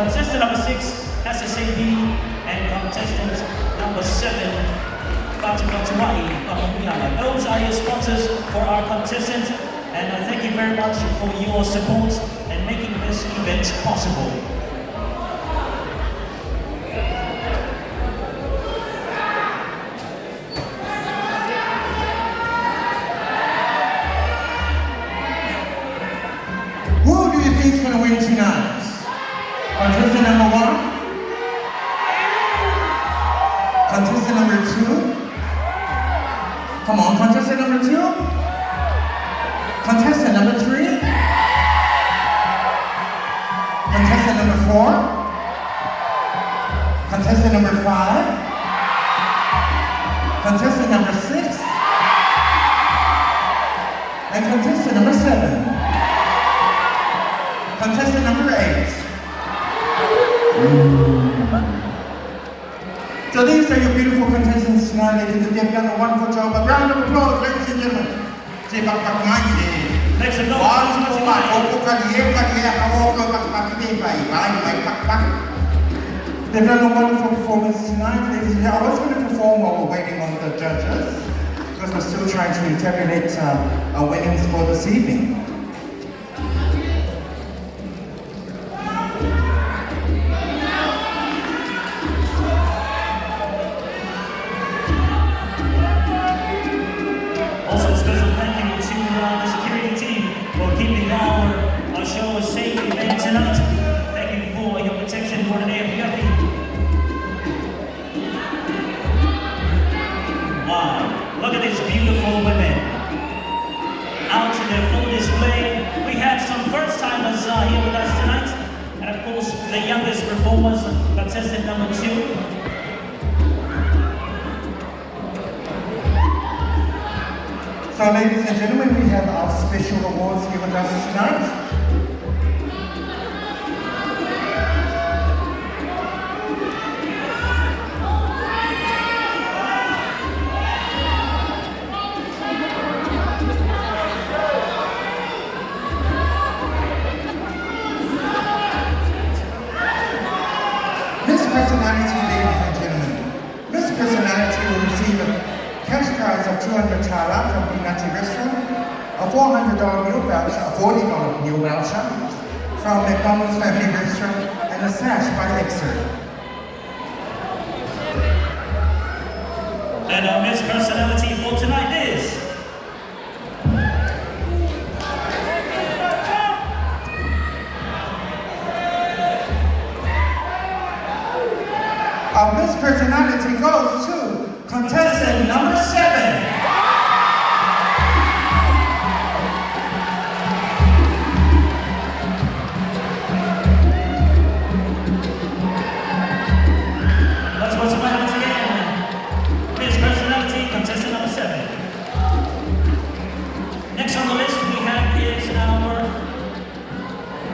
Contestant number 6, SSAB, and contestant number 7, Tauvaga. Those are your sponsors for our contestants, and I thank you very much for your support and making this event possible. Who do you think is going to win tonight? Contestant number 1? Contestant number 2? Come on, contestant number 2? Contestant number 3? Contestant number 4? Contestant number 5? Contestant number 6? And contestant number 7? Contestant number 8. So these are your beautiful contestants tonight, ladies and gentlemen. They've done a wonderful job. A round of applause, ladies and gentlemen. Make some noise. They've done a wonderful performance tonight, ladies and gentlemen. I was going to perform while we're waiting on the judges, because we're still trying to tabulate our winnings for this evening. Also, a special thank you to the security team for keeping our show a safe event tonight. Thank you for your protection for the day of Yuffie. Wow, look at these beautiful women. Out to their full display. We have some first-timers here with us tonight. And of course, the youngest performers, contestant number 2. So ladies and gentlemen, we have our special awards here with us tonight. Miss Personality, ladies and gentlemen. Miss Personality will receive a cash prize of 200 Tauvaga from the Nutty Restaurant, a $400 meal voucher, a $40 meal voucher from McDonald's Family Restaurant, and a sash by Exer. And our Miss Personality for tonight is... Our Miss Personality goes to contestant number 7. Let's put some hands again. Miss Personality, contestant number 7. Next on the list we have is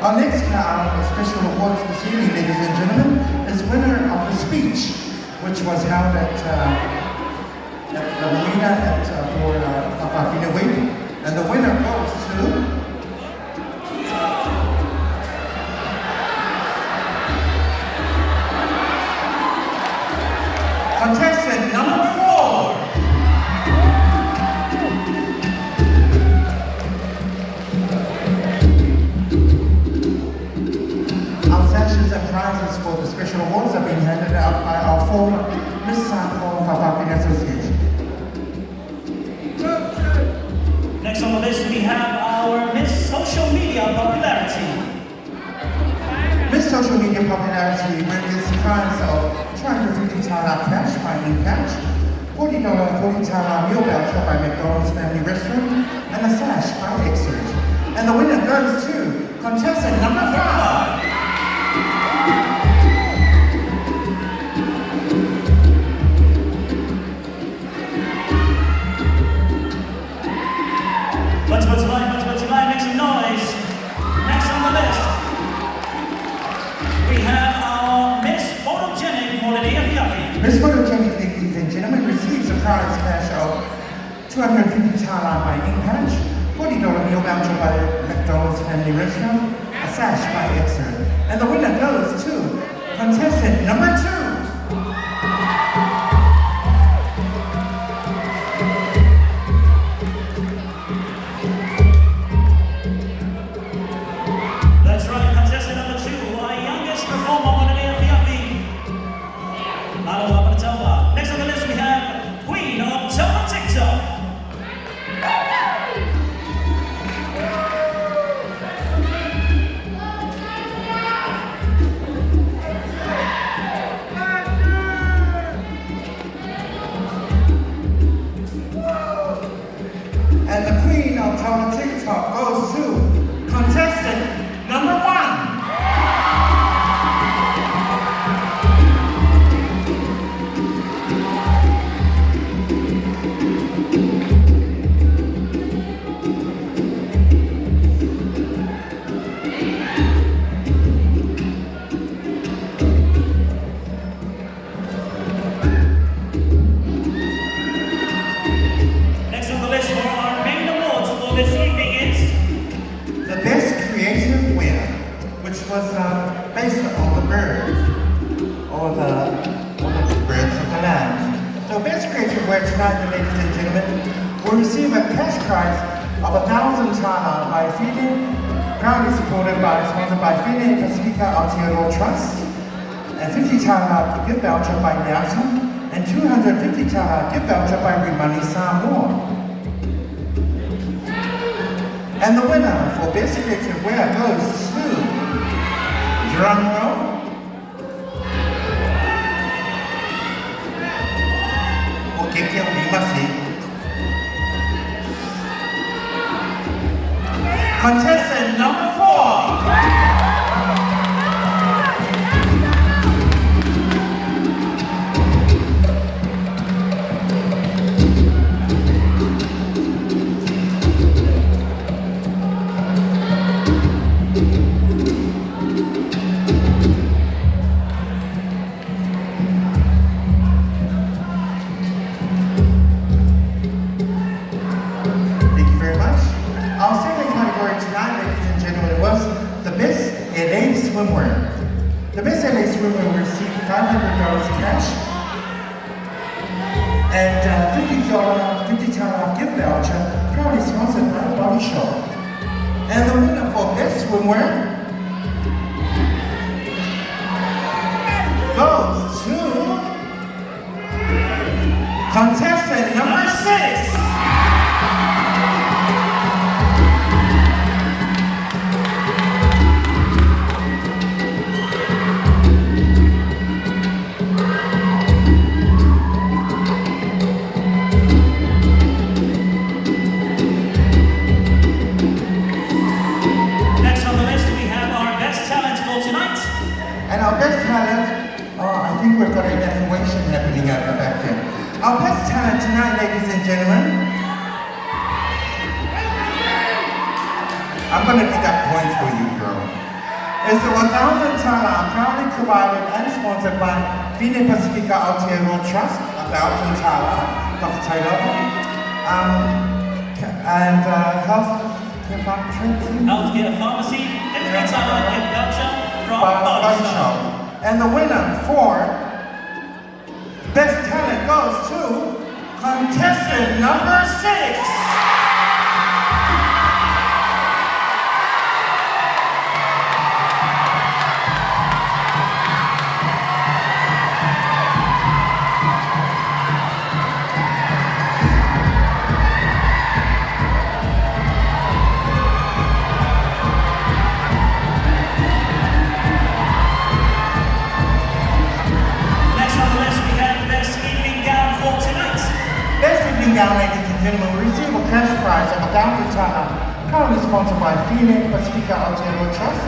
Our next special awards this evening, ladies and gentlemen, is winner of the speech, which was held at the marina for Papafina Week, and the winner goes to contestant number 4. Our sashes and prizes for the special awards are being handed out by our former Miss Sample Papafina Association. next on the list we have our Miss Social Media Popularity. Miss Social Media Popularity wins the prize of 250 Tauvaga cash by in-cash, $40 40 Tauvaga meal voucher by McDonald's Family Restaurant, and a sash by Exert. And the winner goes to contestant number 5. What's your line? Make some noise. Next on the list, we have our Miss Photogenic Holiday of Yuffie. Miss Photogenic, ladies and gentlemen, receives a prize cash of 250 Tauvaga by in-cash, $40 meal voucher by McDonald's Family Restaurant, a sash by Exer. And the winner goes to based on the birds or the birds of the land. So best creative wear tonight, ladies and gentlemen, will receive a cash prize of 1,000 tala by FINE, proudly sponsored by FINE Pacifica Aotearoa Trust, and 50 tala gift voucher by Nyata, and 250 tala gift voucher by Rimani Samoa. And the winner for best creative wear goes to, drum roll, contestant number 4. Swimwear. The best LA swimwear will receive $500 cash and $50 gift voucher, proudly sponsored by Body Shop. And the winner for best swimwear goes to contestant number 6. And our best talent, I think we've got an evaluation happening out the back there. Our best talent tonight, ladies and gentlemen, I'm going to deduct points for you, girl. It's the 1,000 tala proudly provided and sponsored by FINE Pacifica Aotearoa Trust, 1,000 tala, Dr. Taylor, and Healthcare Pharmacy, 50 tala gift voucher from Body Shop. And the winner for best talent goes to contestant number 6. Ladies and gentlemen, we receive a cash prize of 1,000 tala, currently sponsored by FINE Pacifica Aotearoa Trust,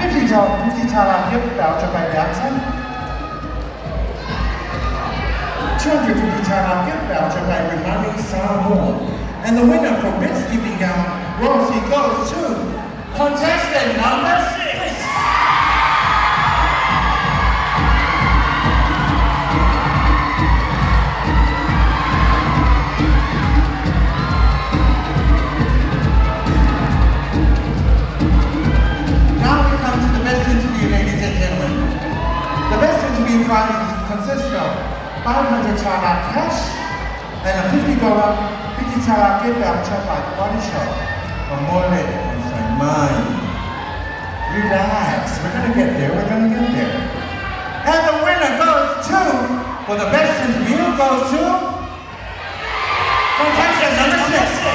50 tala gift voucher by Nyata, 250 tala gift voucher by Rimani Samoa. And the winner for best evening gown royalty goes to contestant number 6. Prizes consist of 500 tala cash and a $50 tala gift voucher by the Body Shop. Amore, inside mind. Relax, we're gonna get there, And the winner goes to, for the best interview, goes to contestant number 6.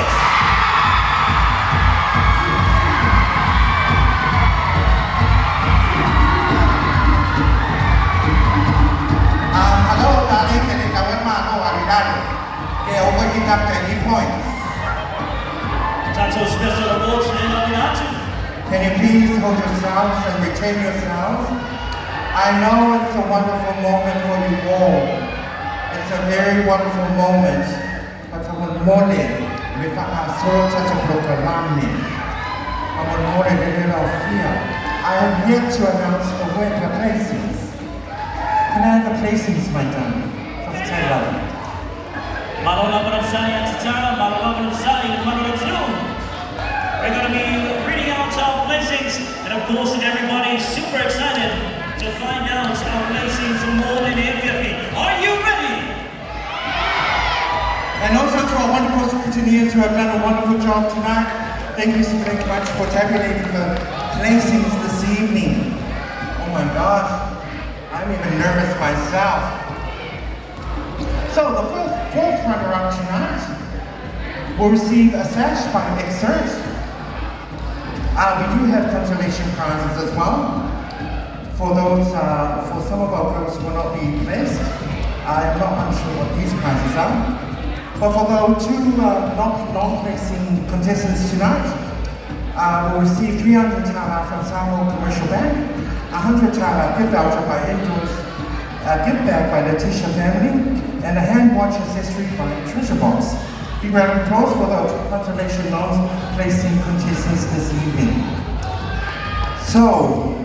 Points. Tato Special Awards and nominati. Can you please hold yourselves and retain yourselves? I know it's a wonderful moment for you all. It's a very wonderful moment. But for one morning, we found our soul touch of I have yet to announce the winter placings. Can I have the placings, my darling? First time. We're going to be reading out our blessings, and of course everybody's super excited some more than AFFE. Are you ready? And also to our wonderful scrutineers who have done a wonderful job tonight. Thank you so very much for tabulating the placings this evening. Oh my gosh, I'm even nervous myself. So the fourth runner-up tonight will receive a sash by Exert. We do have consolation prizes as well. For those, for some of our girls who will not be placed, I'm not unsure what these prizes are. But for those two non-placing contestants tonight, will receive 300 Tauvaga from Samoa Commercial Bank, 100 Tauvaga gift voucher by Indoors, a gift bag by Letitia Family, and a hand watch accessory by Treasure Box. Big round of applause for the consolation non-placing contestants this evening. So,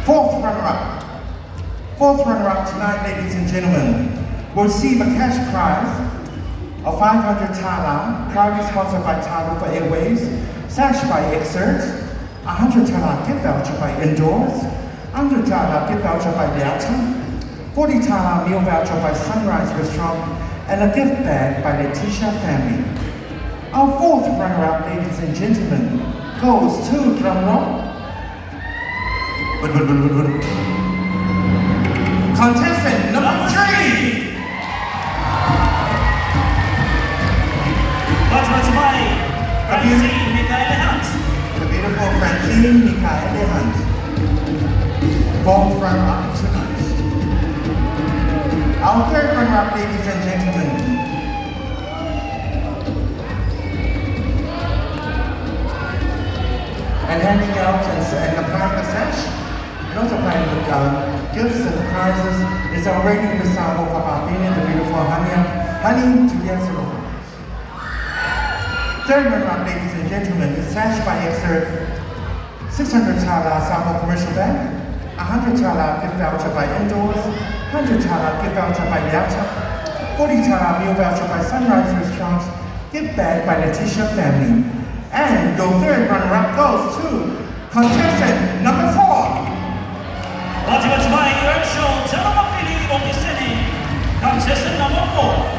fourth runner-up tonight, ladies and gentlemen, will receive a cash prize of 500 Tauvaga, proudly sponsored by Tauvaga Airways, sash by Exert, 100 Tauvaga gift voucher by Indoors, 100 Tauvaga gift voucher by Leata, 40 Tauvaga meal voucher by Sunrise Restaurant, and a gift bag by Letitia Family. Our fourth runner-up, ladies and gentlemen, goes to drumroll. Contestant number 3. What's my Francine Michaela Hunt? The beautiful Francine Michaela Hunt. Fourth runner-up tonight. Our third runner-up, ladies and gentlemen. And handing out and applying the sash, and also applying the gifts and prizes is our reigning Messiah of our Pageant, the beautiful Honey Julia Solo. Third runner-up, ladies and gentlemen, is sash by Exert, 600 Tauvaga Samoa Commercial Bank, 100 Tauvaga gift voucher by Indoors, 100 Tauvaga gift voucher by Leata, 40 Tauvaga meal voucher by Sunrise Restaurant, gift bag by Letitia Family. And your third runner-up goes to contestant number 4. 마지막 열쇼 자라마필이 오기세니 contestant number 4.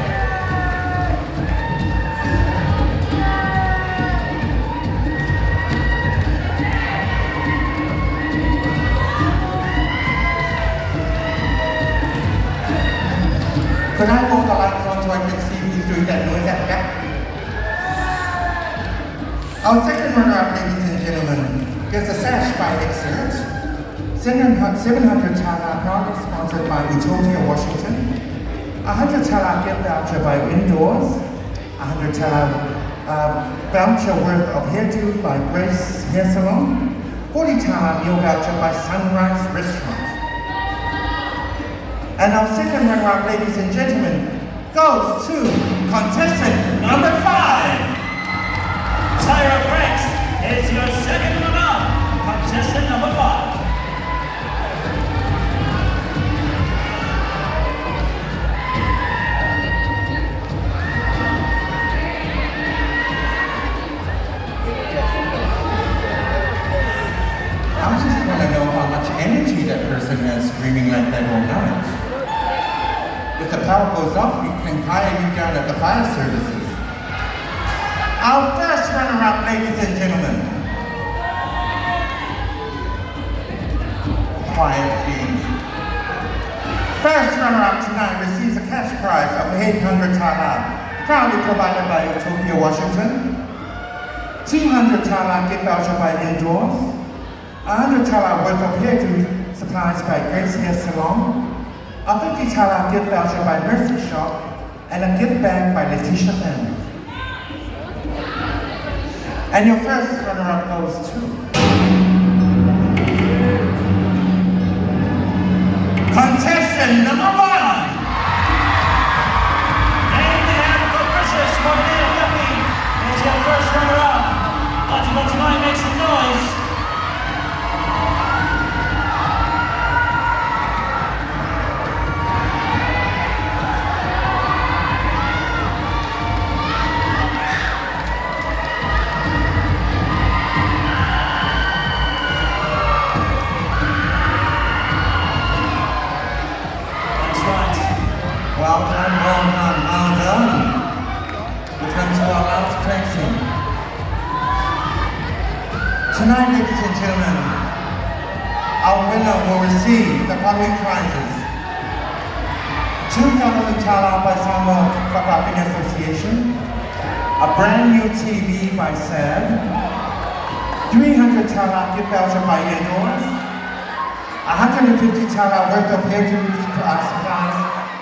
Could I hold the lights on so I can see who's doing that noise at the back? Our second runner-up, ladies and gentlemen, gets a sash by Exert, 700 Tauvaga, proudly sponsored by Utopia, Washington, 100 Tauvaga gift voucher by Indoors, 100 Tauvaga voucher worth of hairdo by Grace Hair Salon, 40 Tauvaga meal voucher by Sunrise Restaurant. And our second runner-up, ladies and gentlemen, goes to contestant number 5. Tyra Franks is your second runner-up, contestant number 5. I just want to know how much energy that person has screaming like that all night. If the power goes off, we can hire you down at the fire services. Our first runner-up, ladies and gentlemen. Quiet, please. First runner-up tonight receives a cash prize of 800 Tauvaga, proudly provided by Utopia, Washington. 200 Tauvaga gift voucher by Indoors. 100 Tauvaga worth of hairdo supplies by Grace Hair Salon. A 50 Tauvaga gift voucher by Mercy Shop, and a gift bag by Letitia Family. And your first runner-up goes to contestant number 1. And the hand for Precious for the AFFE is your first runner-up. Ultimate tonight, make some noise. Well done. Return to our last placing. Tonight, ladies and gentlemen, our winner will receive the following prizes. 2,000 Tala by Samoa Whakawhine Association, a brand new TV by SAD, 300 Tala gift voucher by Indoors, 150 Tala worth of hair supplies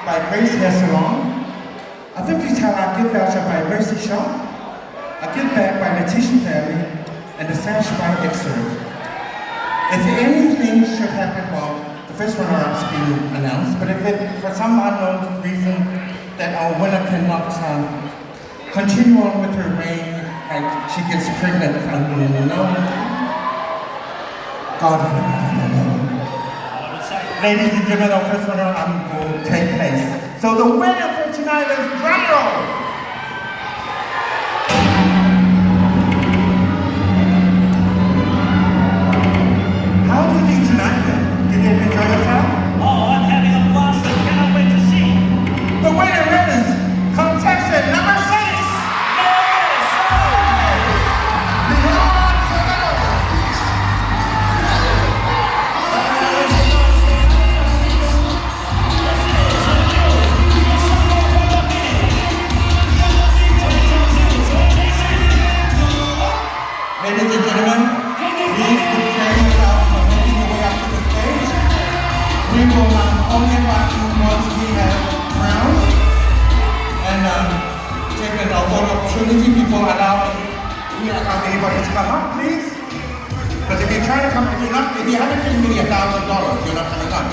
by Grace Hair Salon, a 50 Tala gift voucher by Mercy Shop, a gift bag by Letitia Family, and a sash by Excerpt. If anything should happen, well, the first runner-up's being announced, but if for some unknown reason that our winner cannot continue on with her reign, like she gets pregnant, God forbid. Ladies and gentlemen, our first runner-up will take place. So the winner for tonight is Brando! Enjoy yourself? Oh, I'm having a blast. I cannot wait to see. The winner is contestant number 6. Yes! Beyond Survival. Ladies and gentlemen, please prepare yourself for making your way up to the stage. We will only invite you once we have crowned and take an opportunity before we allow anybody to come up, please. Because if you haven't given me $1,000, you're not coming up.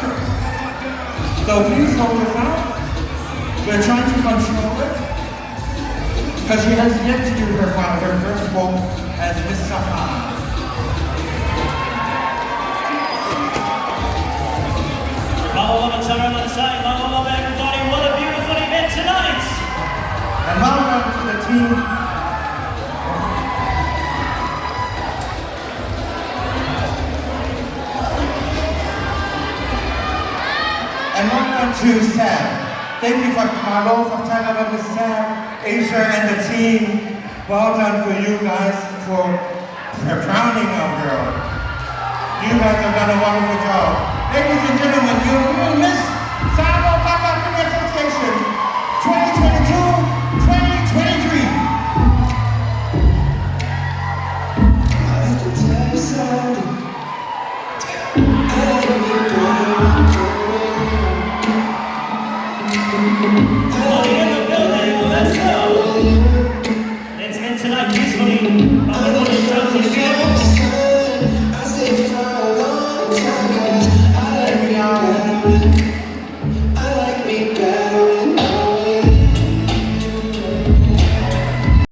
So please hold this out. We're trying to control it. Because she has yet to do her first walk as Miss Sahara. Mahalo everybody, what a beautiful event tonight! And welcome to the team. And welcome to Sam. Thank you for Mahalo for Thailand and Miss Sam, Asia and the team. Well done for you guys for crowning our girl. You guys have done a wonderful job. Ladies and gentlemen, you will miss Samoa Whakawhine Association 2022-2023. I have to tell you something. Money in the building, let's go! Let's end tonight peacefully.